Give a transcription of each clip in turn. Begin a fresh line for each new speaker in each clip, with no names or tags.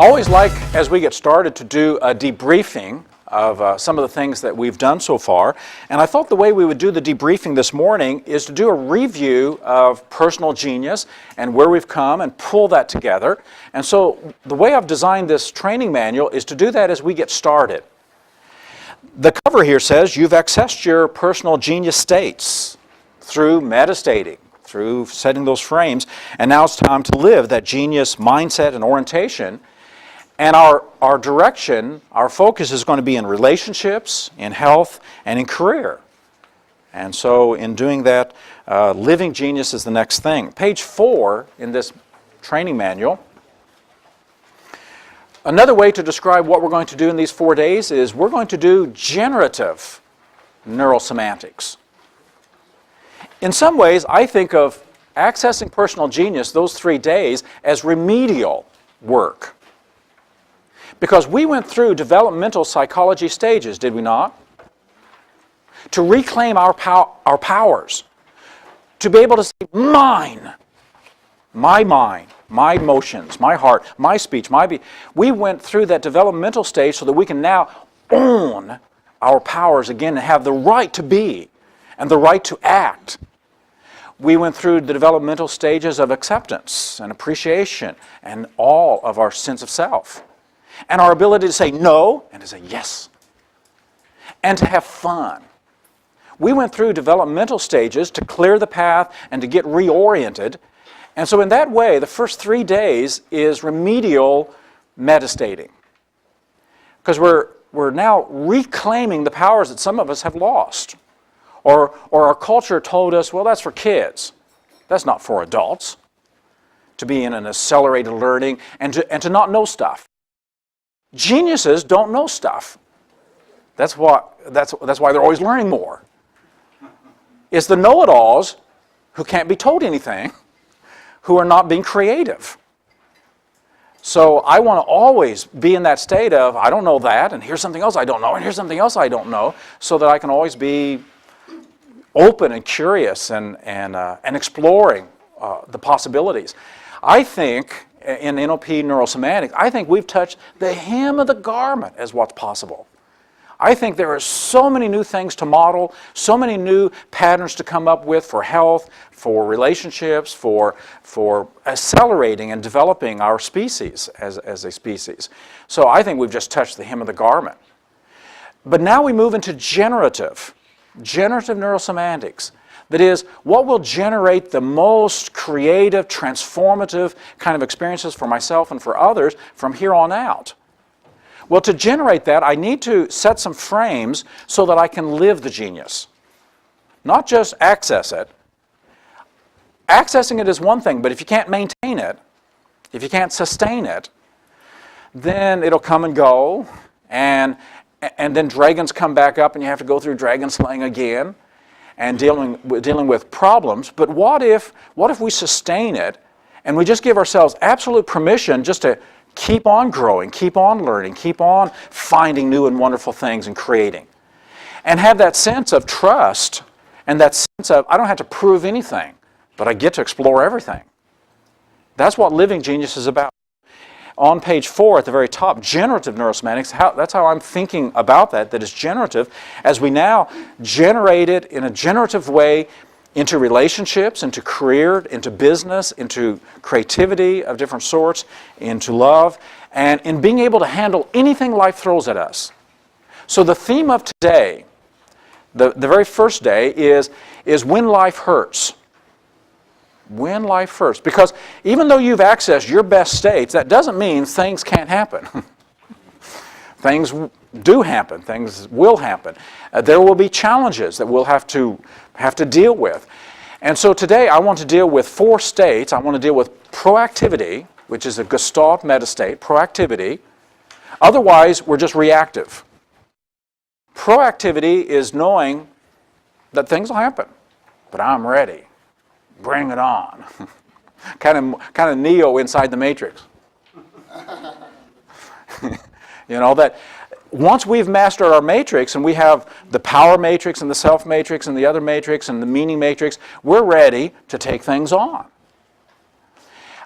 I always like, as we get started, to do a debriefing of some of the things that we've done so far. And I thought the way we would do the debriefing this morning is to do a review of personal genius and where we've come and pull that together. And so the way I've designed this training manual is to do that as we get started. The cover here says you've accessed your personal genius states through metastating, through setting those frames, and now it's time to live that genius mindset and orientation. And our direction, our focus is going to be in relationships, in health, and in career. And so in doing that, living genius is the next thing. Page 4 in this training manual. Another way to describe what we're going to do in these 4 days is we're going to do generative neurosemantics. In some ways, I think of accessing personal genius those 3 days as remedial work. Because we went through developmental psychology stages, did we not? To reclaim our powers. To be able to say, mine, my mind, my emotions, my heart, my speech, we went through that developmental stage so that we can now own our powers again and have the right to be and the right to act. We went through the developmental stages of acceptance and appreciation and all of our sense of self. And our ability to say no and to say yes. And to have fun. We went through developmental stages to clear the path and to get reoriented. And so in that way, the first 3 days is remedial metastating. Because we're now reclaiming the powers that some of us have lost. Or our culture told us, well, that's for kids. That's not for adults. To be in an accelerated learning and to not know stuff. Geniuses don't know stuff. That's why they're always learning more. It's the know-it-alls who can't be told anything, who are not being creative. So I want to always be in that state of, I don't know that, and here's something else I don't know, and here's something else I don't know, so that I can always be open and curious and exploring the possibilities. I think in NLP neurosemantics, I think we've touched the hem of the garment as what's possible. I think there are so many new things to model, so many new patterns to come up with for health, for relationships, for accelerating and developing our species as a species. So I think we've just touched the hem of the garment. But now we move into generative neurosemantics. That is, what will generate the most creative, transformative kind of experiences for myself and for others from here on out? Well, to generate that, I need to set some frames so that I can live the genius. Not just access it. Accessing it is one thing, but if you can't maintain it, if you can't sustain it, then it'll come and go, and then dragons come back up and you have to go through dragon slaying again. And dealing with problems, but what if we sustain it and we just give ourselves absolute permission just to keep on growing, keep on learning, keep on finding new and wonderful things and creating. And have that sense of trust and that sense of, I don't have to prove anything, but I get to explore everything. That's what living genius is about. On page 4 at the very top, generative neurosemantics, that's how I'm thinking about that is generative, as we now generate it in a generative way into relationships, into career, into business, into creativity of different sorts, into love, and in being able to handle anything life throws at us. So the theme of today, the very first day, is when life hurts. When life hurts. Because even though you've accessed your best states, that doesn't mean things can't happen. Things do happen. Things will happen. There will be challenges that we'll have to deal with. And so today I want to deal with 4 states. I want to deal with proactivity, which is a Gestalt metastate, proactivity. Otherwise, we're just reactive. Proactivity is knowing that things will happen, but I'm ready. Bring it on. kind of Neo inside the Matrix. You know, that once we've mastered our matrix and we have the power matrix and the self matrix and the other matrix and the meaning matrix, we're ready to take things on.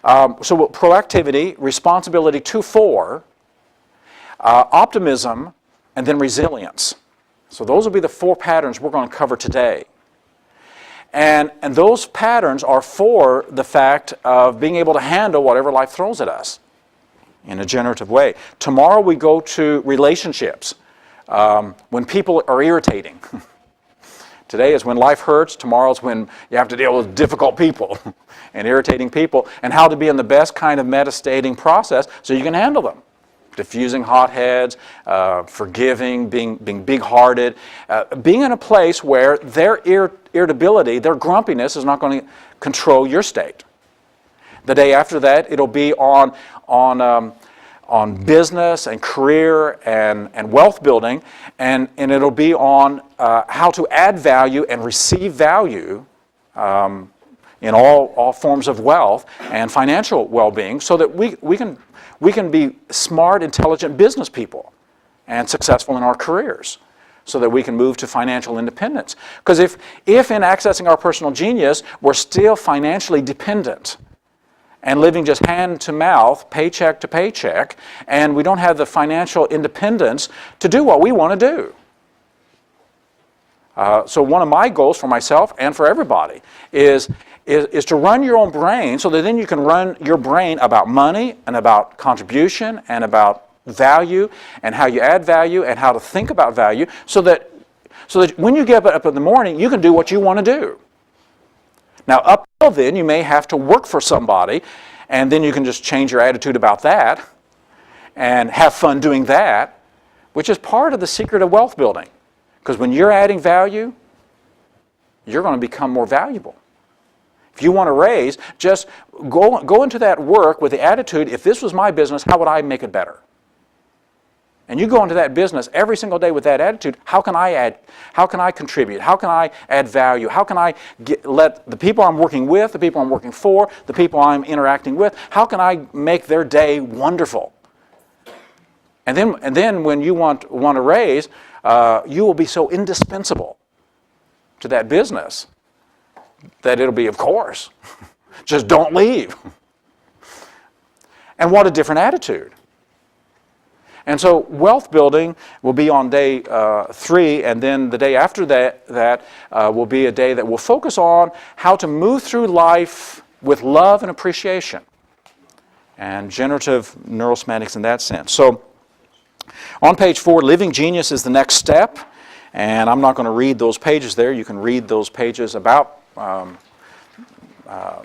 So proactivity, responsibility to for, optimism, and then resilience. So those will be the 4 patterns we're going to cover today. And those patterns are for the fact of being able to handle whatever life throws at us in a generative way. Tomorrow we go to relationships, when people are irritating. Today is when life hurts. Tomorrow is when you have to deal with difficult people and irritating people, and how to be in the best kind of metastating process so you can handle them. Diffusing hotheads, forgiving, being big-hearted, being in a place where their irritability, their grumpiness is not going to control your state. The day after that, it'll be on business and career and wealth building, and it'll be on how to add value and receive value in all forms of wealth and financial well-being, so that we can be smart, intelligent business people and successful in our careers, so that we can move to financial independence. Because if in accessing our personal genius, we're still financially dependent and living just hand to mouth, paycheck to paycheck, and we don't have the financial independence to do what we want to do. So one of my goals for myself and for everybody is to run your own brain, so that then you can run your brain about money and about contribution and about value and how you add value and how to think about value, so that when you get up in the morning, you can do what you want to do. Now, up till then, you may have to work for somebody, and then you can just change your attitude about that and have fun doing that, which is part of the secret of wealth building. Because when you're adding value, you're going to become more valuable. If you want to raise, just go into that work with the attitude, if this was my business, how would I make it better? And you go into that business every single day with that attitude, how can I add, how can I contribute, how can I add value, how can I let the people I'm working with, the people I'm working for, the people I'm interacting with, how can I make their day wonderful? And then when you want to raise, you will be so indispensable to that business that it'll be, of course, just don't leave. And what a different attitude. And so wealth building will be on day 3, and then the day after that will be a day that will focus on how to move through life with love and appreciation, and generative neurosemantics in that sense. So on page 4, Living Genius is the next step, and I'm not going to read those pages there. You can read those pages about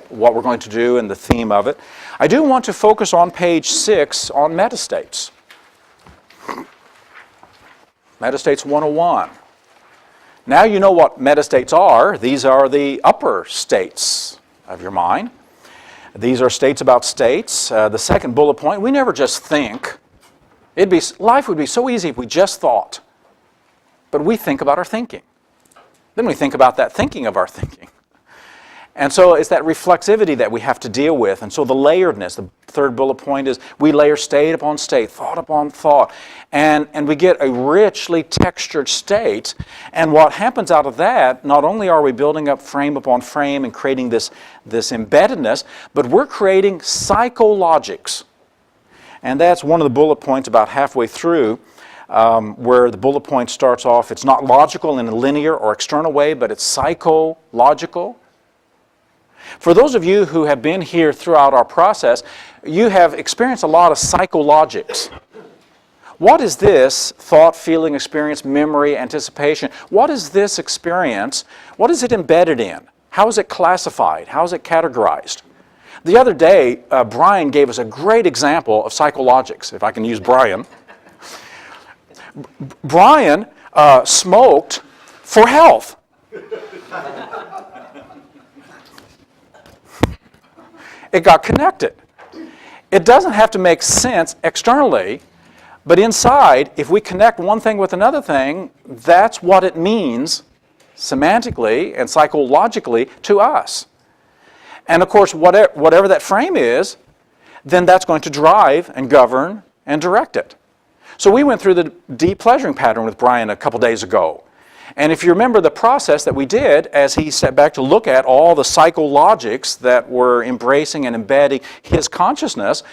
what we're going to do and the theme of it. I do want to focus on page 6 on metastates. Metastates 101. Now you know what metastates are. These are the upper states of your mind. These are states about states. The second bullet point, we never just think. Life would be so easy if we just thought. But we think about our thinking. Then we think about that thinking of our thinking. And so it's that reflexivity that we have to deal with. And so the layeredness, the third bullet point is we layer state upon state, thought upon thought. And we get a richly textured state. And what happens out of that, not only are we building up frame upon frame and creating this embeddedness, but we're creating psychologics. And that's one of the bullet points about halfway through, where the bullet point starts off, it's not logical in a linear or external way, but it's psychological. For those of you who have been here throughout our process, you have experienced a lot of psychologics. What is this thought, feeling, experience, memory, anticipation? What is this experience? What is it embedded in? How is it classified? How is it categorized? The other day, Brian gave us a great example of psychologics, if I can use Brian. Brian smoked for health. It got connected. It doesn't have to make sense externally, but inside, if we connect one thing with another thing, that's what it means semantically and psychologically to us. And of course, whatever that frame is, then that's going to drive and govern and direct it. So we went through the deep pleasuring pattern with Brian a couple days ago. And if you remember the process that we did as he sat back to look at all the psychologics that were embracing and embedding his consciousness,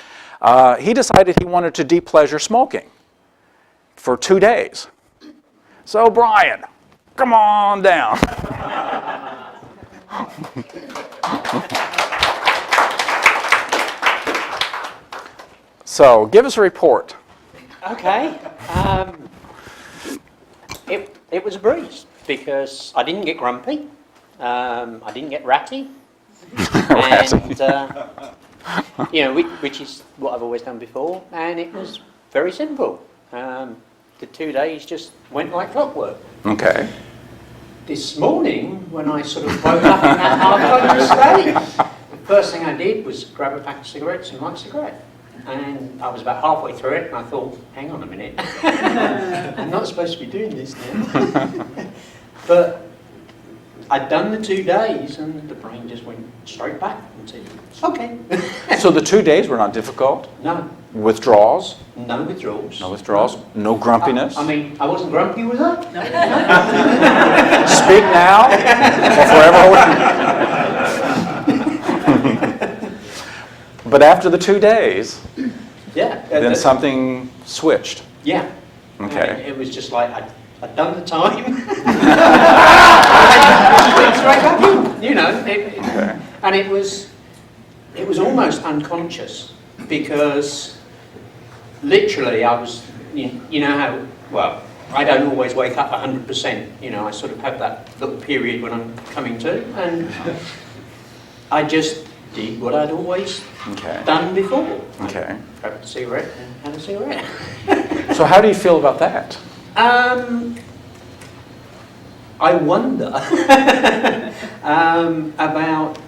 he decided he wanted to de-pleasure smoking for 2 days. So Brian, come on down. So give us a report.
Okay. It was a breeze because I didn't get grumpy, I didn't get ratty, and which is what I've always done before, and it was very simple. The 2 days just went like clockwork.
Okay.
This morning, when I sort of woke up in that half-conscious state, the first thing I did was grab a pack of cigarettes and light a cigarette. And I was about halfway through it, and I thought, hang on a minute, I'm not supposed to be doing this now. But I'd done the 2 days, and the brain just went straight back and said, okay.
So the 2 days were not difficult?
No.
Withdrawals?
No withdrawals.
No withdrawals? No grumpiness?
I mean, I wasn't grumpy, was I? No.
Speak now or forever. But after the 2 days,
yeah,
then something switched.
Yeah.
Okay.
It was just like I'd done the time. Straight back in,
Okay.
And it was almost unconscious because literally I was, you know how, well, I don't always wake up 100%. I sort of have that little period when I'm coming to, and I just did what I'd always done before.
Okay.
Grabbed a cigarette and had a cigarette.
So how do you feel about that?
I wonder about.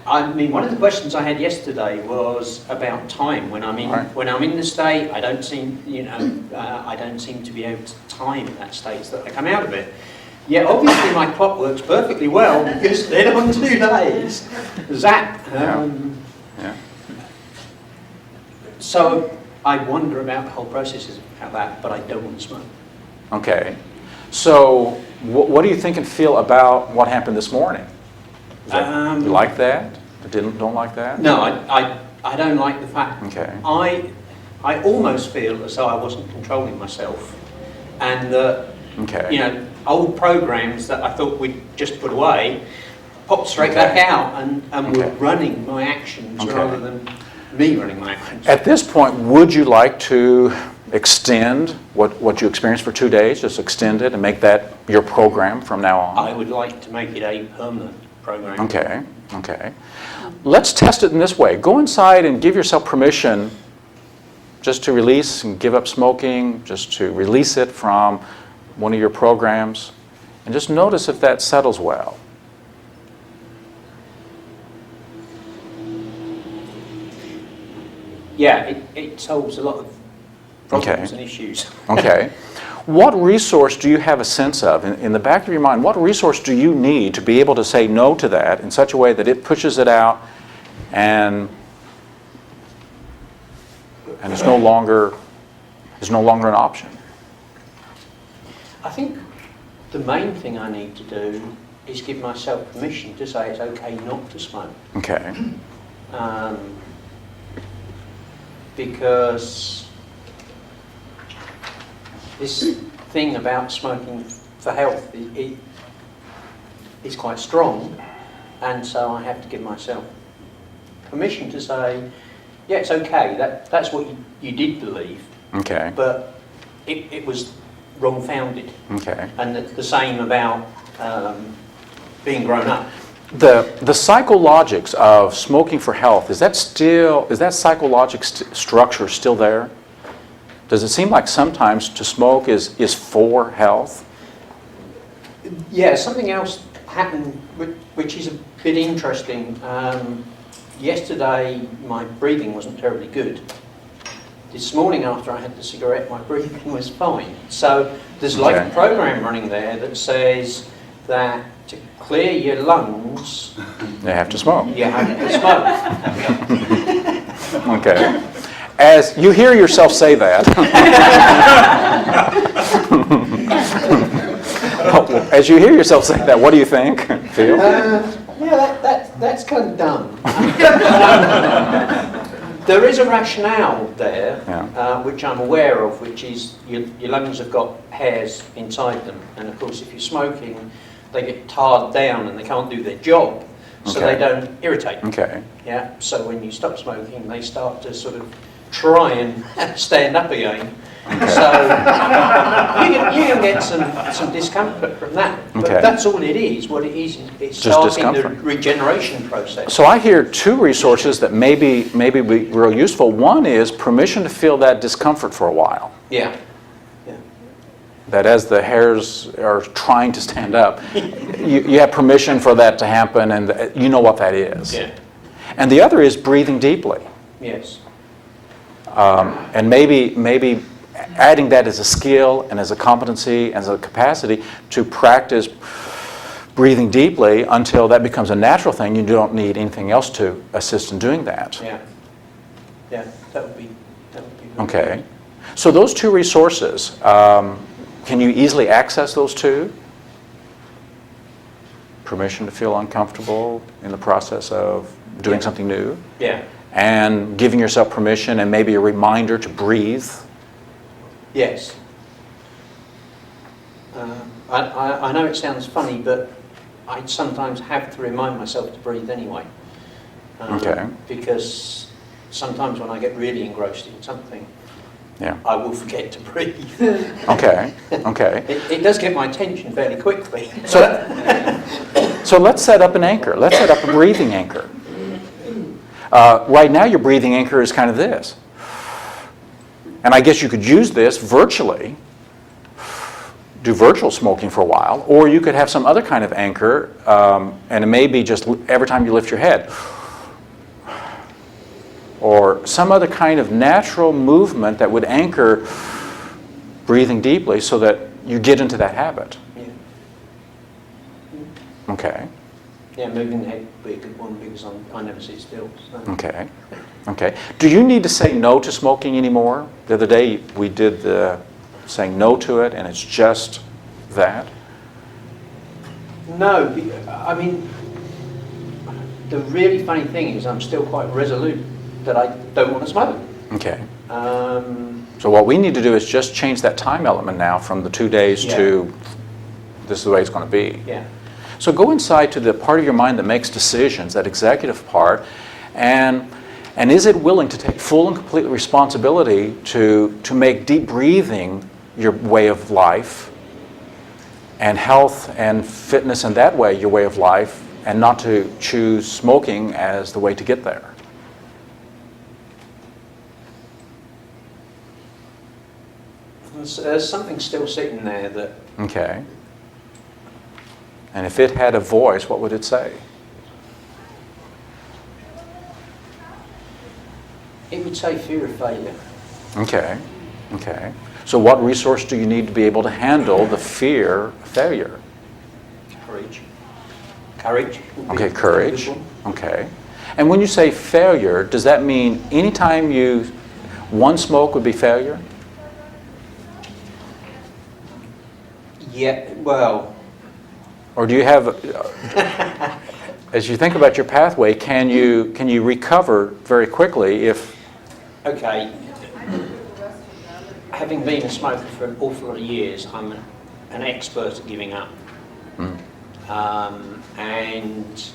I mean, one of the questions I had yesterday was about time. When I'm in the state, I don't seem to be able to time that state so that I come out of it. Yeah, obviously my clock works perfectly well because then on 2 days, zap.
Yeah.
So I wonder about the whole process about that, but I don't want to smoke.
Okay. So what do you think and feel about what happened this morning? You like that? Or don't like that?
No, I don't like the fact.
Okay.
I almost feel as though I wasn't controlling myself, and that old programs that I thought we'd just put away popped straight back out and were running my actions rather than me running my actions.
At this point, would you like to extend what you experienced for 2 days, just extend it and make that your program from now on?
I would like to make it a permanent program.
Okay. Let's test it in this way. Go inside and give yourself permission just to release and give up smoking, just to release it from one of your programs, and just notice if that settles well.
Yeah, it solves a lot of problems and issues.
Okay. What resource do you have a sense of, in the back of your mind, what resource do you need to be able to say no to that in such a way that it pushes it out and it's no longer an option?
I think the main thing I need to do is give myself permission to say it's okay not to smoke.
Okay.
Because this thing about smoking for health is quite strong, and so I have to give myself permission to say, yeah, it's okay, that's what you did believe,
Okay.
but it was wrong-founded.
Okay.
And the same about being grown up.
The psychologics of smoking for health, is that psychologic structure still there? Does it seem like sometimes to smoke is for health?
Yeah, something else happened which is a bit interesting. Yesterday my breathing wasn't terribly good. This morning after I had the cigarette my breathing was fine. So there's like a program running there that says that to clear your lungs
You have to smoke.
you have to smoke.
Okay. As you hear yourself say that, As you hear yourself say that, what do you think? Feel?
That's kind of dumb. There is a rationale there, which I'm aware of, which is your lungs have got hairs inside them, and of course if you're smoking, they get tarred down and they can't do their job, so they don't irritate.
Okay.
Yeah. So when you stop smoking, they start to sort of try and stand up again. So you can get some discomfort from that. But that's all it is. What it is, it's starting the regeneration process.
So I hear two resources that may be real useful. One is permission to feel that discomfort for a while.
Yeah.
That as the hairs are trying to stand up, you have permission for that to happen, and you know what that is.
Yeah.
And the other is breathing deeply.
Yes.
And maybe adding that as a skill and as a competency, as a capacity to practice breathing deeply until that becomes a natural thing. You don't need anything else to assist in doing that.
Yeah. Yeah, that would be
okay. Good. So those two resources, can you easily access those two? Permission to feel uncomfortable in the process of doing something new.
Yeah.
And giving yourself permission and maybe a reminder to breathe.
Yes. I know it sounds funny, but I sometimes have to remind myself to breathe anyway. Because sometimes when I get really engrossed in something, I will forget to breathe.
Okay.
It does get my attention fairly quickly.
So let's set up an anchor. Let's set up a breathing anchor. Right now your breathing anchor is kind of this. And I guess you could use this virtually, do virtual smoking for a while, or you could have some other kind of anchor, and it may be just every time you lift your head, or some other kind of natural movement that would anchor breathing deeply so that you get into that habit.
Yeah.
Okay.
Yeah, moving the head would be a good one because I never sit still. So.
Okay. Do you need to say no to smoking anymore? The other day we did the saying no to it, and it's just that?
No, I mean, the really funny thing is I'm still quite resolute that I don't want to smoke.
Okay. So what we need to do is just change that time element now from the 2 days to this is the way it's going to be.
Yeah.
So go inside to the part of your mind that makes decisions, that executive part, and is it willing to take full and complete responsibility to make deep breathing your way of life, and health and fitness in that way your way of life, and not to choose smoking as the way to get there?
There's something still sitting there that...
Okay. And if it had a voice, what would it say?
It would say fear of failure.
Okay. So what resource do you need to be able to handle the fear of failure?
Courage.
Okay, courage. Okay. And when you say failure, does that mean anytime one smoke would be failure?
Yeah, well...
Or do you have, as you think about your pathway, can you recover very quickly if...
Okay. Having been a smoker for an awful lot of years, I'm an expert at giving up. And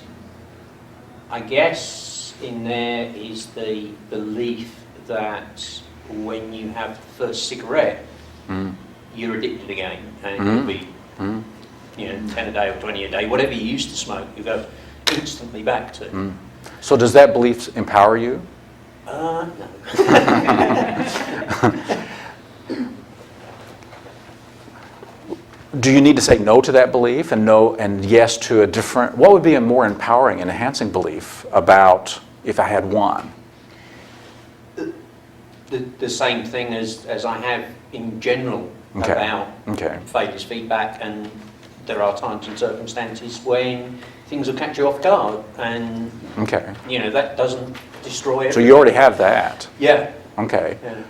I guess in there is the belief that when you have the first cigarette, you're addicted again, and you'll be 10 a day or 20 a day, whatever you used to smoke, you go instantly back to.
So does that belief empower you?
No.
Do you need to say no to that belief and no and yes to a different? What would be a more empowering and enhancing belief about if I had one?
The same thing as I have in general about failures feedback, and there are times and circumstances when things will catch you off guard, and that doesn't destroy it.
So you already have that.
Yeah.
Okay.
Yeah.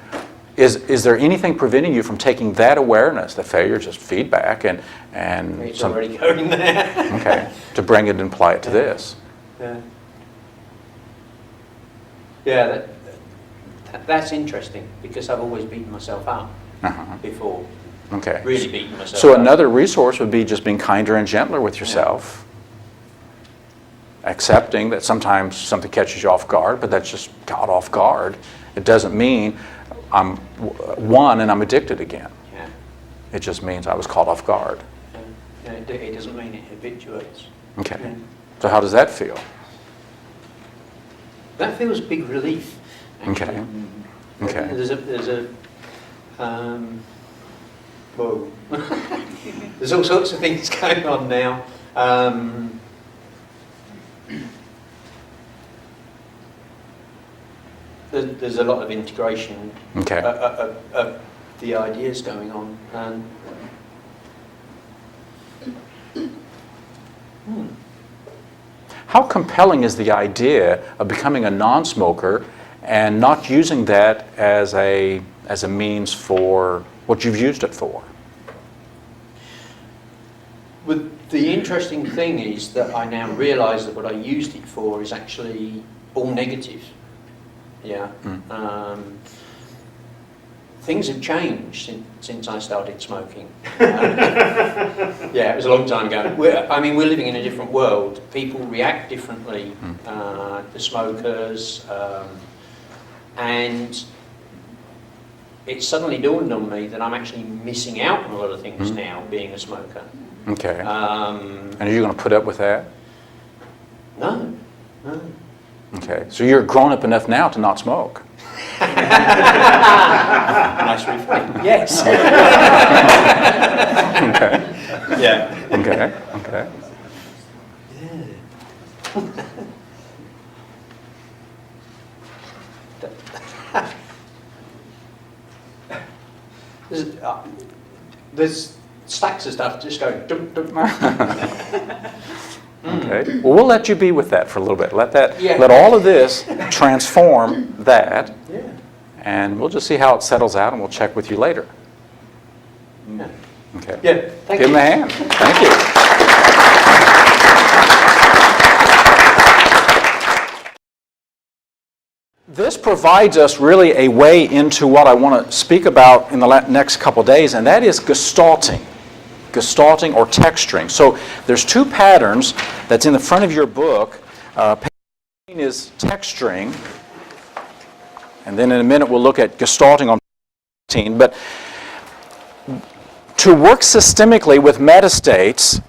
Is there anything preventing you from taking that awareness, that failure is just feedback, and
It's already going there.
okay, to bring it and apply it to this?
Yeah. Yeah, that's interesting, because I've always beaten myself up before.
Okay.
Really beaten myself
So
up.
another resource would be just being kinder and gentler with yourself. Accepting that sometimes something catches you off guard, but that's just caught off guard. It doesn't mean I'm one and I'm addicted again.
Yeah.
It just means I was caught off guard.
Yeah. It doesn't mean it habituates.
Okay.
Yeah.
So how does that feel?
That feels big relief, actually.
Okay. Okay.
There's a whoa. There's all sorts of things going on now. There's a lot of integration
Okay.
of the ideas going on.
How compelling is the idea of becoming a non-smoker and not using that as a means for what you've used it for?
But the interesting thing is that I now realise that what I used it for is actually all negative. Yeah. Things have changed since I started smoking. Yeah, it was a long time ago. We're living in a different world. People react differently to smokers, and it suddenly dawned on me that I'm actually missing out on a lot of things now, being a smoker.
Okay. And are you going to put up with that?
No.
Okay. So you're grown up enough now to not smoke.
Nice refrain. Yes.
Okay.
Yeah.
Okay. Okay.
There's stacks of stuff just going dum, dum.
Okay. Well, we'll let you be with that for a little bit.
Yeah.
Let all of this transform that,
Yeah.
and we'll just see how it settles out, and we'll check with you later.
Yeah.
Okay.
Yeah. Thank
Give
you.
him a hand. Thank you. This provides us really a way into what I want to speak about in the next couple days, and that is gestalting. Gestalting or texturing. So there's two patterns that's in the front of your book. Page 18 is texturing, and then in a minute we'll look at gestalting on page 18. But to work systemically with metastates,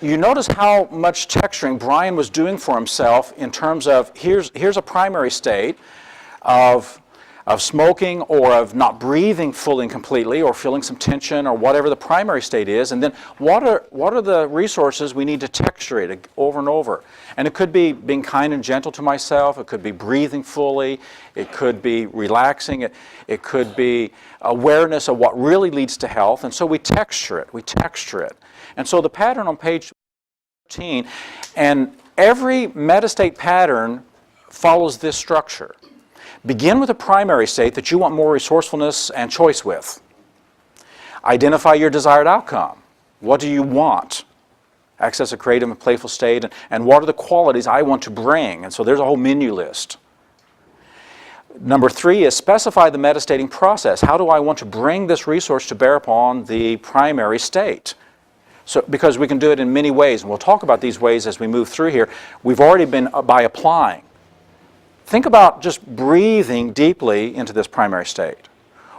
you notice how much texturing Brian was doing for himself in terms of here's a primary state of smoking or of not breathing fully and completely or feeling some tension or whatever the primary state is, and then what are the resources we need to texture it over and over. And it could be being kind and gentle to myself, it could be breathing fully, it could be relaxing, it could be awareness of what really leads to health, and so we texture it. And so the pattern on page 13, and every metastate pattern follows this structure. Begin with a primary state that you want more resourcefulness and choice with. Identify your desired outcome. What do you want? Access a creative and playful state, and what are the qualities I want to bring? And so there's a whole menu list. Number 3 is specify the metastating process. How do I want to bring this resource to bear upon the primary state? So, because we can do it in many ways, and we'll talk about these ways as we move through here. We've already been by applying. Think about just breathing deeply into this primary state,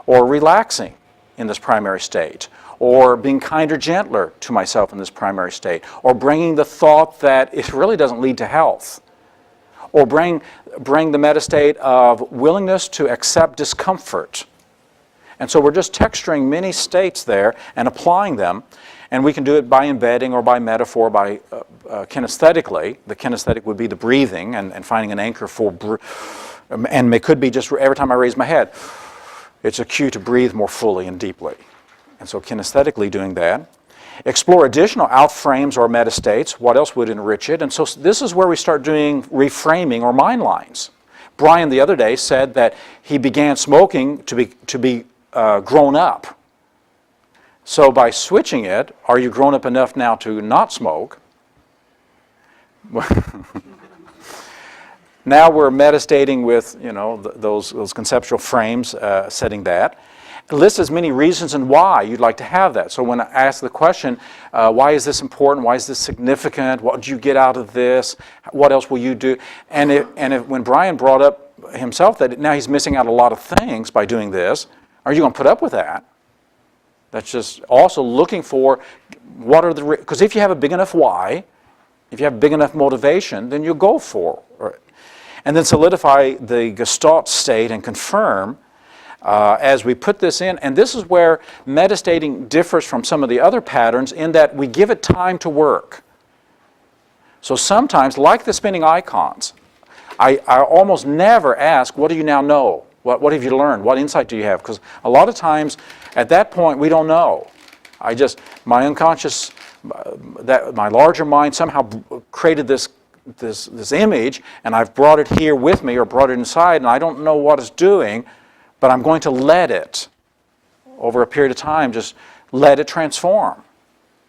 or relaxing in this primary state, or being kinder, gentler to myself in this primary state, or bringing the thought that it really doesn't lead to health, or bring the metastate of willingness to accept discomfort. And so we're just texturing many states there and applying them. And we can do it by embedding or by metaphor, by kinesthetically. The kinesthetic would be the breathing and finding an anchor for, and it could be just every time I raise my head, it's a cue to breathe more fully and deeply. And so kinesthetically doing that. Explore additional outframes or metastates. What else would enrich it? And so this is where we start doing reframing or mind lines. Brian the other day said that he began smoking to be grown up. So by switching it, are you grown up enough now to not smoke? Now we're meditating with, those conceptual frames, setting that. List as many reasons and why you'd like to have that. So when I ask the question, why is this important? Why is this significant? What did you get out of this? What else will you do? And when Brian brought up himself that now he's missing out a lot of things by doing this, are you going to put up with that? That's just also looking for what are the, because if you have a big enough why, if you have big enough motivation, then you'll go for it. And then solidify the Gestalt state and confirm as we put this in. And this is where metastating differs from some of the other patterns in that we give it time to work. So sometimes, like the spinning icons, I almost never ask, what do you now know? What have you learned? What insight do you have? Because a lot of times, at that point, we don't know. My unconscious, my larger mind somehow created this image, and I've brought it here with me or brought it inside, and I don't know what it's doing, but I'm going to let it, over a period of time, just let it transform,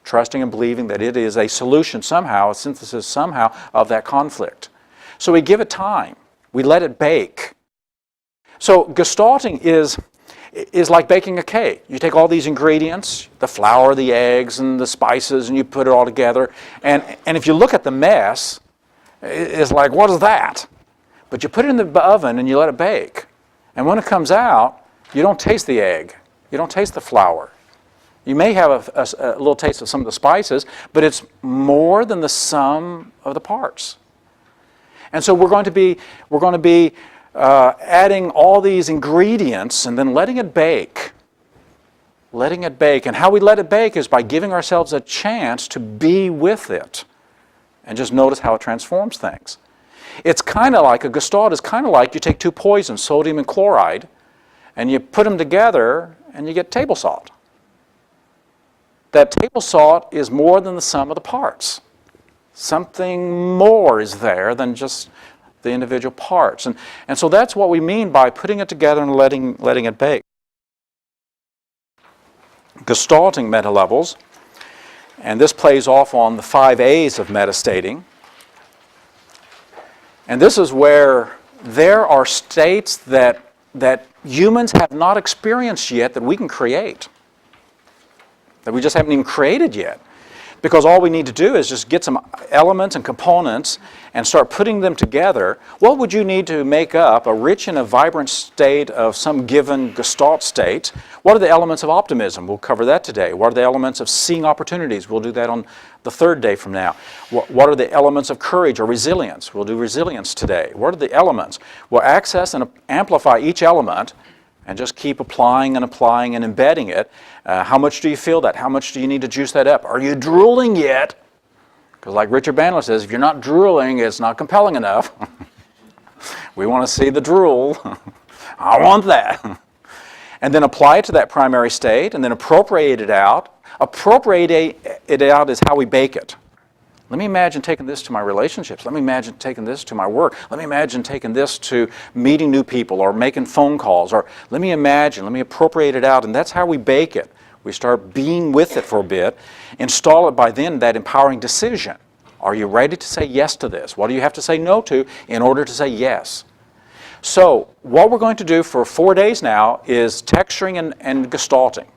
trusting and believing that it is a solution somehow, a synthesis somehow of that conflict. So we give it time. We let it bake. So gestalting is like baking a cake. You take all these ingredients, the flour, the eggs, and the spices, and you put it all together. And if you look at the mess, it's like, what is that? But you put it in the oven and you let it bake. And when it comes out, you don't taste the egg. You don't taste the flour. You may have a little taste of some of the spices, but it's more than the sum of the parts. And so we're going to be adding all these ingredients and then letting it bake. Letting it bake. And how we let it bake is by giving ourselves a chance to be with it. And just notice how it transforms things. It's kind of like, a gestalt is kind of like you take two poisons, sodium and chloride, and you put them together and you get table salt. That table salt is more than the sum of the parts. Something more is there than just the individual parts. And so that's what we mean by putting it together and letting it bake. Gestalting meta levels, and this plays off on the 5 A's of metastating. And this is where there are states that humans have not experienced yet that we can create, that we just haven't even created yet. Because all we need to do is just get some elements and components and start putting them together. What would you need to make up a rich and a vibrant state of some given gestalt state? What are the elements of optimism? We'll cover that today. What are the elements of seeing opportunities? We'll do that on the 3rd day from now. What are the elements of courage or resilience? We'll do resilience today. What are the elements? We'll access and amplify each element and just keep applying and applying and embedding it. How much do you feel that? How much do you need to juice that up? Are you drooling yet? Because like Richard Bandler says, if you're not drooling, it's not compelling enough. We want to see the drool. I want that. And then apply it to that primary state, and then appropriate it out. Appropriate it out is how we bake it. Let me imagine taking this to my relationships. Let me imagine taking this to my work. Let me imagine taking this to meeting new people or making phone calls. Or let me appropriate it out. And that's how we bake it. We start being with it for a bit. Install it by then that empowering decision. Are you ready to say yes to this? What do you have to say no to in order to say yes? So what we're going to do for 4 days now is texturing and gestalting.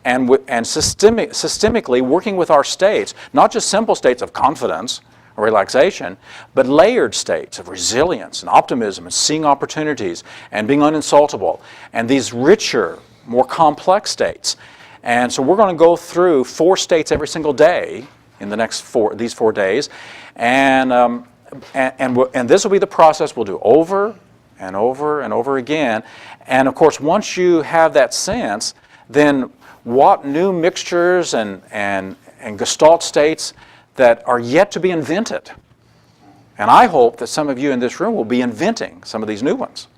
And systemically working with our states, not just simple states of confidence or relaxation, but layered states of resilience and optimism and seeing opportunities and being uninsultable, and these richer, more complex states. And so we're going to go through 4 states every single day in the next these 4 days, and this will be the process we'll do over and over and over again. And of course, once you have that sense, then what new mixtures and gestalt states that are yet to be invented. And I hope that some of you in this room will be inventing some of these new ones.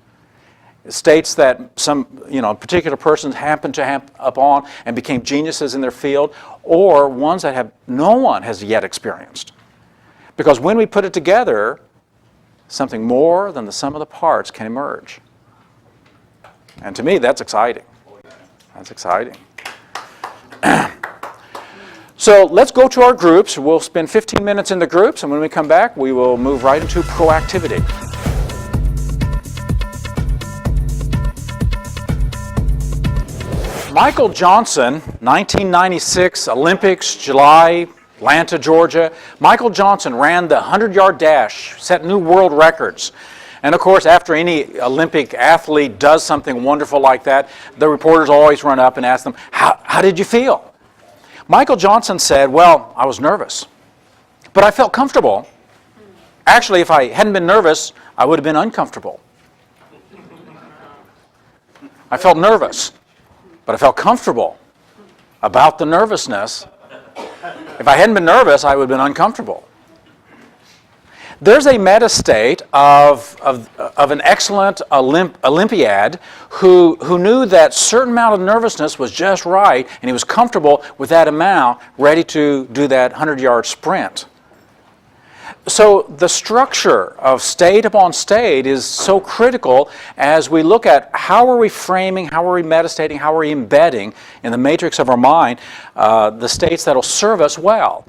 States that some particular persons happened to have upon and became geniuses in their field, or ones that no one has yet experienced. Because when we put it together, something more than the sum of the parts can emerge. And to me, that's exciting. That's exciting. So let's go to our groups. We'll spend 15 minutes in the groups, and when we come back, we will move right into proactivity. Michael Johnson, 1996 Olympics, July, Atlanta, Georgia. Michael Johnson ran the 100-yard dash, set new world records. And of course, after any Olympic athlete does something wonderful like that, the reporters always run up and ask them, how did you feel? Michael Johnson said, well, I was nervous, but I felt comfortable. Actually, if I hadn't been nervous, I would have been uncomfortable. I felt nervous, but I felt comfortable about the nervousness. If I hadn't been nervous, I would have been uncomfortable. There's a meta-state of an excellent Olympiad who knew that certain amount of nervousness was just right, and he was comfortable with that amount, ready to do that 100-yard sprint. So the structure of state upon state is so critical as we look at how are we framing, how are we metastating, how are we embedding in the matrix of our mind the states that will serve us well.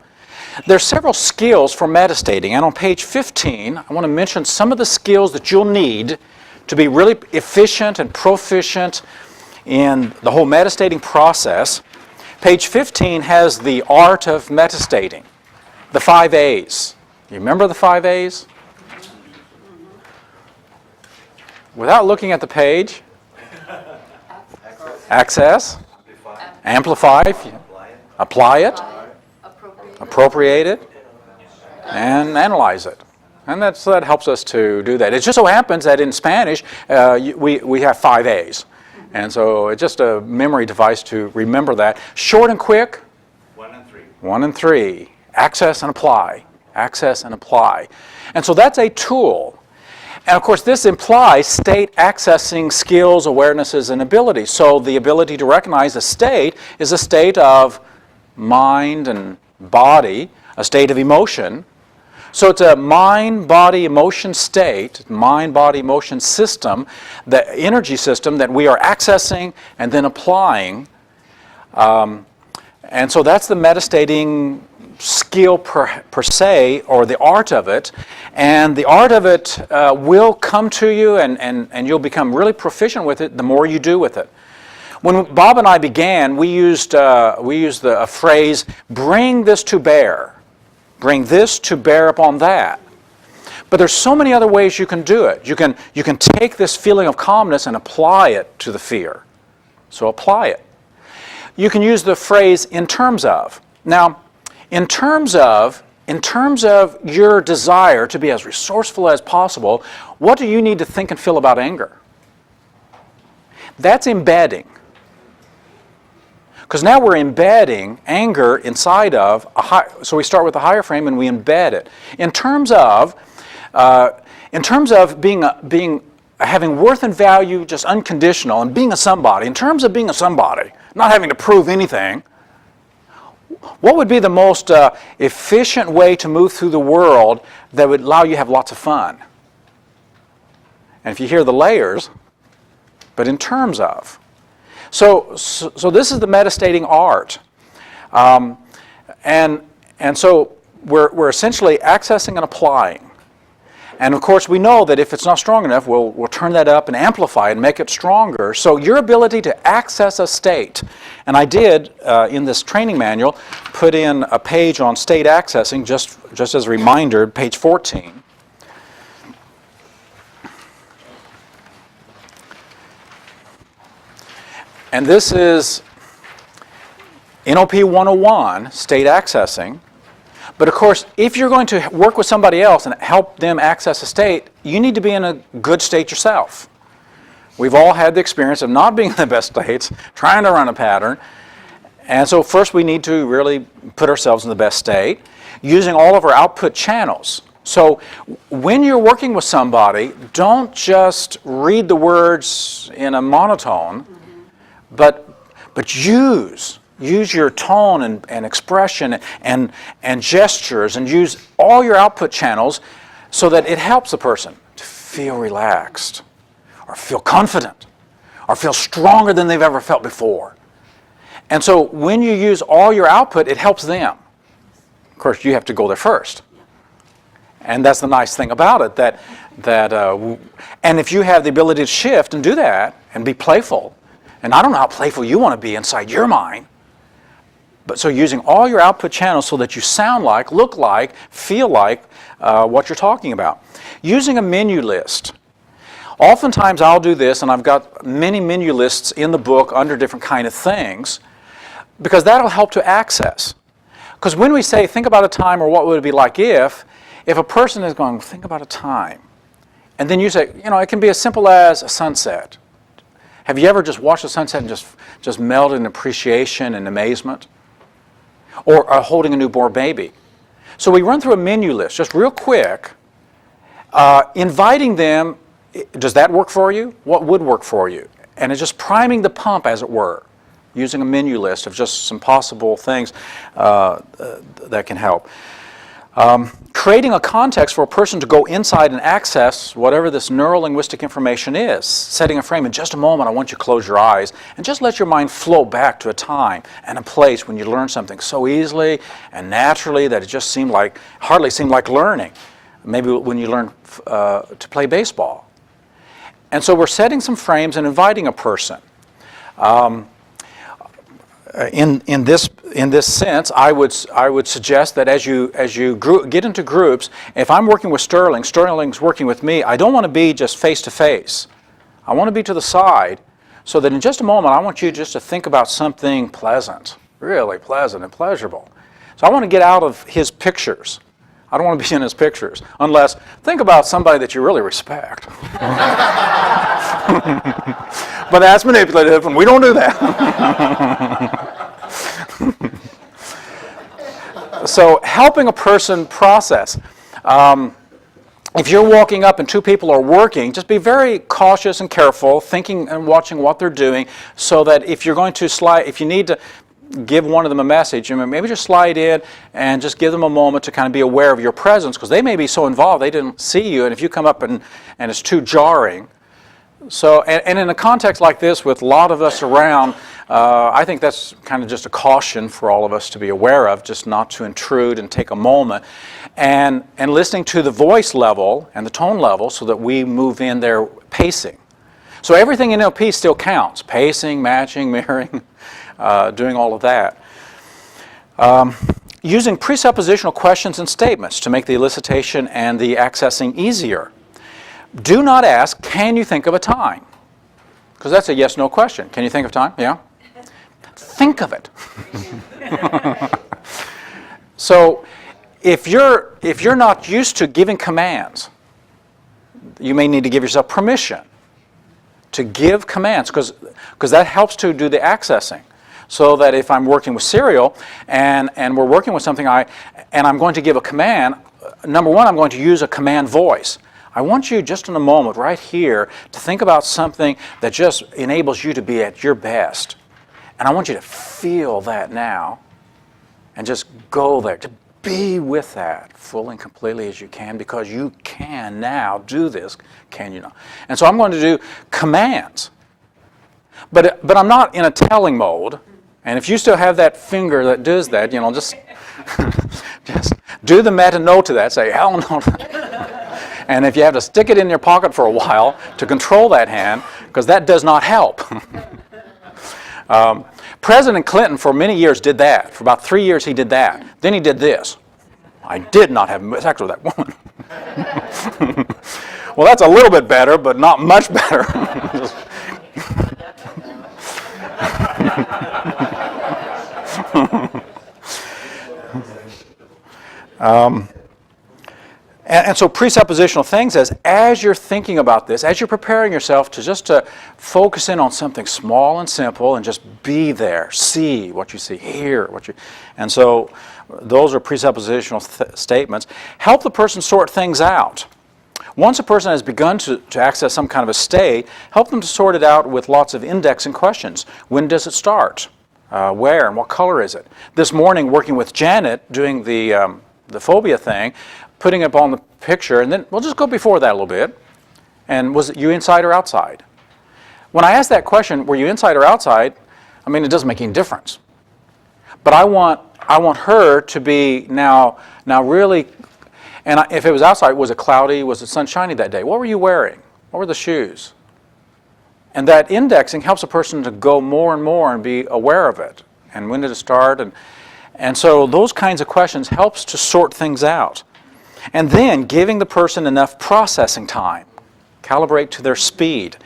There are several skills for metastating, and on page 15, I want to mention some of the skills that you'll need to be really efficient and proficient in the whole metastating process. Page 15 has the art of metastating, the 5 A's. You remember the 5 A's? Without looking at the page, access, amplify, apply it, appropriate it, and analyze it. And that helps us to do that. It just so happens that in Spanish, we have 5 A's. And so it's just a memory device to remember that. Short and quick.
1 and 3.
1 and 3. Access and apply. Access and apply. And so that's a tool. And of course, this implies state accessing skills, awarenesses, and abilities. So the ability to recognize a state is a state of mind and body, a state of emotion. So it's a mind, body, emotion state, mind, body, emotion system, the energy system that we are accessing and then applying. And so that's the metastating skill per se, or the art of it. And the art of it will come to you, and you'll become really proficient with it the more you do with it. When Bob and I began, we used the phrase, bring this to bear. Bring this to bear upon that. But there's so many other ways you can do it. You can take this feeling of calmness and apply it to the fear. So apply it. You can use the phrase in terms of. Now, in terms of your desire to be as resourceful as possible, what do you need to think and feel about anger? That's embedding. Because now we're embedding anger inside of so we start with the higher frame and we embed it. In terms of having worth and value just unconditional and being a somebody, in terms of being a somebody, not having to prove anything, what would be the most efficient way to move through the world that would allow you to have lots of fun? And if you hear the layers, but in terms of. So this is the metastating art. And so we're essentially accessing and applying. And of course, we know that if it's not strong enough, we'll turn that up and amplify it and make it stronger. So your ability to access a state, and I did, in this training manual, put in a page on state accessing, just as a reminder, page 14. And this is NOP 101, state accessing. But of course, if you're going to work with somebody else and help them access a state, you need to be in a good state yourself. We've all had the experience of not being in the best states, trying to run a pattern. And so first we need to really put ourselves in the best state, using all of our output channels. So when you're working with somebody, don't just read the words in a monotone, but use your tone and expression and gestures, and use all your output channels so that it helps the person to feel relaxed, or feel confident, or feel stronger than they've ever felt before. And so when you use all your output, it helps them. Of course, you have to go there first. And that's the nice thing about it, and if you have the ability to shift and do that and be playful, and I don't know how playful you want to be inside your mind, but so using all your output channels so that you sound like, look like, feel like what you're talking about. Using a menu list. Oftentimes I'll do this, and I've got many menu lists in the book under different kind of things, because that'll help to access. Because when we say, think about a time, or what would it be like if a person is going, think about a time, and then you say, it can be as simple as a sunset. Have you ever just watched a sunset and just melted in appreciation and amazement? Or holding a newborn baby. So we run through a menu list, just real quick, inviting them. Does that work for you? What would work for you? And it's just priming the pump, as it were, using a menu list of just some possible things that can help. Creating a context for a person to go inside and access whatever this neuro-linguistic information is. Setting a frame. In just a moment, I want you to close your eyes and just let your mind flow back to a time and a place when you learn something so easily and naturally that it just hardly seemed like learning. Maybe when you learn to play baseball. And so we're setting some frames and inviting a person. In this sense, I would suggest that as you get into groups, if I'm working with Sterling's working with me, I don't want to be just face to face. I want to be to the side, so that in just a moment I want you just to think about something pleasant, really pleasant and pleasurable. So I want to get out of his pictures. I don't want to be in his pictures, unless think about somebody that you really respect. But that's manipulative, and we don't do that. So helping a person process. If you're walking up and two people are working, just be very cautious and careful, thinking and watching what they're doing, so that if you're going to if you need to give one of them a message, maybe just slide in and just give them a moment to kind of be aware of your presence, because they may be so involved they didn't see you, and if you come up and it's too jarring. So, and in a context like this with a lot of us around, I think that's kind of just a caution for all of us to be aware of, just not to intrude and take a moment, and listening to the voice level and the tone level so that we move in there pacing. So everything in NLP still counts: pacing, matching, mirroring, doing all of that. Using presuppositional questions and statements to make the elicitation and the accessing easier. Do not ask, can you think of a time? Because that's a yes-no question. Can you think of time? Yeah? Think of it. So if you're not used to giving commands, you may need to give yourself permission to give commands, because that helps to do the accessing. So that if I'm working with cereal and we're working with something and I'm going to give a command, number one, I'm going to use a command voice. I want you just in a moment right here to think about something that just enables you to be at your best. And I want you to feel that now and just go there, to be with that fully and completely as you can, because you can now do this, can you not? And so I'm going to do commands. But I'm not in a telling mode. And if you still have that finger that does that, just do the meta no to that. Say, hell no. And if you have to stick it in your pocket for a while to control that hand, because that does not help. President Clinton for many years did that. For about 3 years he did that. Then he did this. I did not have sex with that woman. Well, that's a little bit better, but not much better. And so presuppositional things, as you're thinking about this, as you're preparing yourself to focus in on something small and simple and just be there, see what you see, hear what you, and so those are presuppositional statements. Help the person sort things out. Once a person has begun to access some kind of a state, help them to sort it out with lots of indexing questions. When does it start? Where and what color is it? This morning, working with Janet, doing the phobia thing, putting up on the picture, and then we'll just go before that a little bit. And was it you inside or outside? When I ask that question, were you inside or outside, I mean, it doesn't make any difference. But I want her to be now really, and if it was outside, was it cloudy? Was it sunshiny that day? What were you wearing? What were the shoes? And that indexing helps a person to go more and more and be aware of it. And when did it start? And so those kinds of questions helps to sort things out. And then giving the person enough processing time. Calibrate to their speed.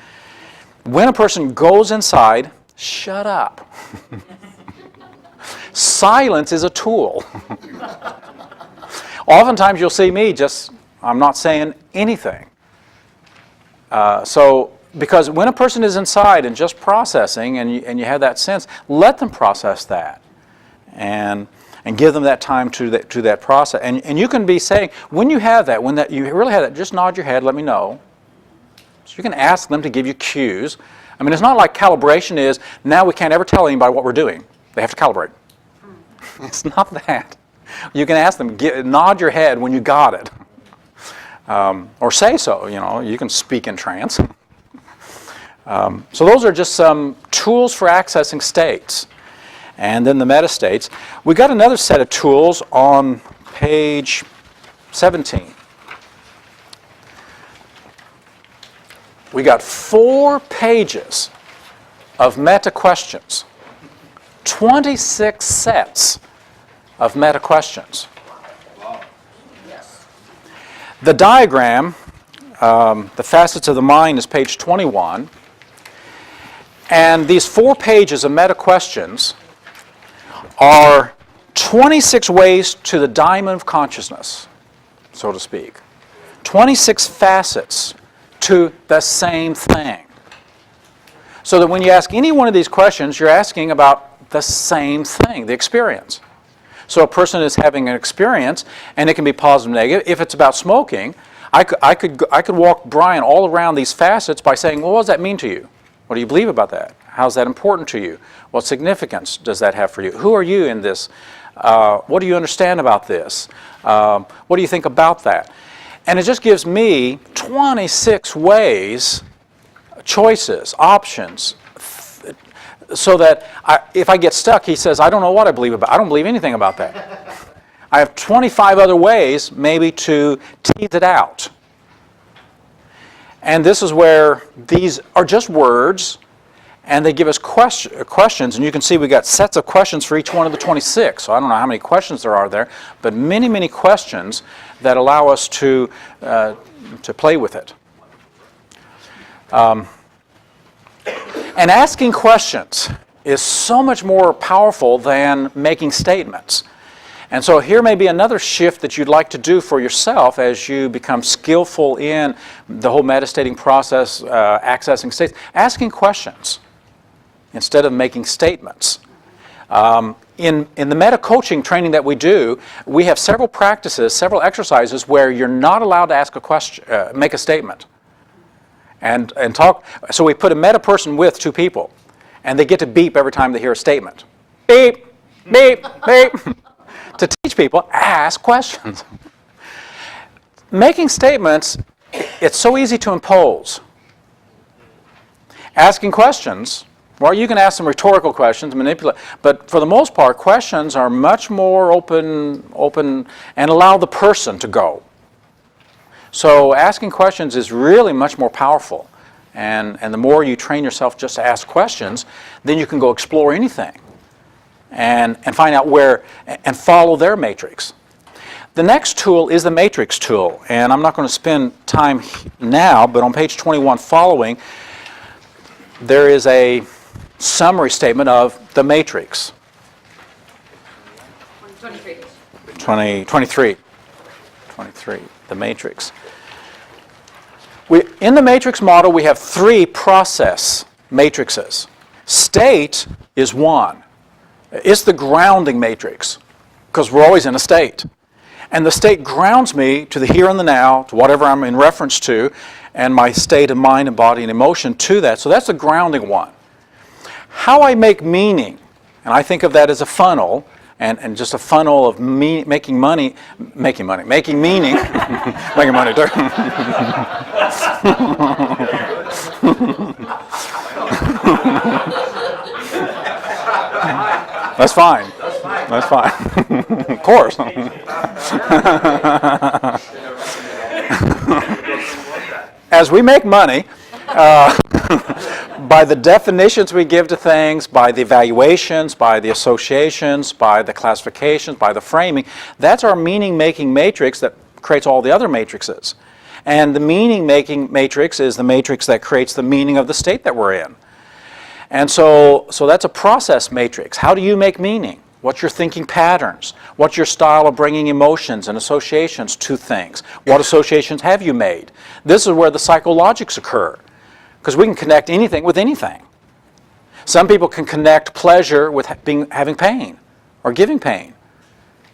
When a person goes inside, shut up. Silence is a tool. Oftentimes you'll see me I'm not saying anything. Because when a person is inside and just processing, and you have that sense, let them process that, and give them that time to that process. And you can be saying, when you have that, when you really have that, just nod your head, let me know. So you can ask them to give you cues. I mean, it's not like calibration is, now we can't ever tell anybody what we're doing. They have to calibrate. It's not that. You can ask them, nod your head when you got it. Or say so, you can speak in trance. So those are just some tools for accessing states. And then the meta states. We got another set of tools on page 17. We got 4 pages of meta questions, 26 sets of meta questions. The diagram, the facets of the mind, is page 21. And these 4 pages of meta questions are 26 ways to the diamond of consciousness, so to speak. 26 facets to the same thing. So that when you ask any one of these questions, you're asking about the same thing, the experience. So a person is having an experience, and it can be positive, negative. If it's about smoking, I could walk Brian all around these facets by saying, well, what does that mean to you? What do you believe about that? How is that important to you? What significance does that have for you? Who are you in this? What do you understand about this? What do you think about that? And it just gives me 26 ways, choices, options, so that if I get stuck, he says, I don't know what I believe about. I don't believe anything about that. I have 25 other ways maybe to tease it out. And this is where these are just words, and they give us questions, and you can see we got sets of questions for each one of the 26. So I don't know how many questions there are there, but many, many questions that allow us to play with it. And asking questions is so much more powerful than making statements. And so here may be another shift that you'd like to do for yourself as you become skillful in the whole metastating process, accessing states. Asking questions instead of making statements. In the meta coaching training that we do, we have several practices, several exercises where you're not allowed to ask a question, make a statement, and talk. So we put a meta person with 2 people, and they get to beep every time they hear a statement. Beep, beep, beep. To teach people, ask questions. Making statements, it's so easy to impose. Asking questions, well, you can ask some rhetorical questions, manipulate, but for the most part, questions are much more open and allow the person to go. So asking questions is really much more powerful. And the more you train yourself just to ask questions, then you can go explore anything and find out where, and follow their matrix. The next tool is the matrix tool, and I'm not going to spend time now, but on page 21 following, there is a summary statement of the matrix.
23.
23, the matrix. In the matrix model, we have 3 process matrices. State is one. It's the grounding matrix, because we're always in a state. And the state grounds me to the here and the now, to whatever I'm in reference to, and my state of mind and body and emotion to that. So that's the grounding one. How I make meaning, and I think of that as a funnel, and just a funnel of making meaning, making money too. That's fine. That's fine. Of course. As we make money, by the definitions we give to things, by the evaluations, by the associations, by the classifications, by the framing, that's our meaning-making matrix that creates all the other matrices. And the meaning-making matrix is the matrix that creates the meaning of the state that we're in. And so that's a process matrix. How do you make meaning? What's your thinking patterns? What's your style of bringing emotions and associations to things? What associations have you made? This is where the psychologics occur, because we can connect anything with anything. Some people can connect pleasure with having pain or giving pain.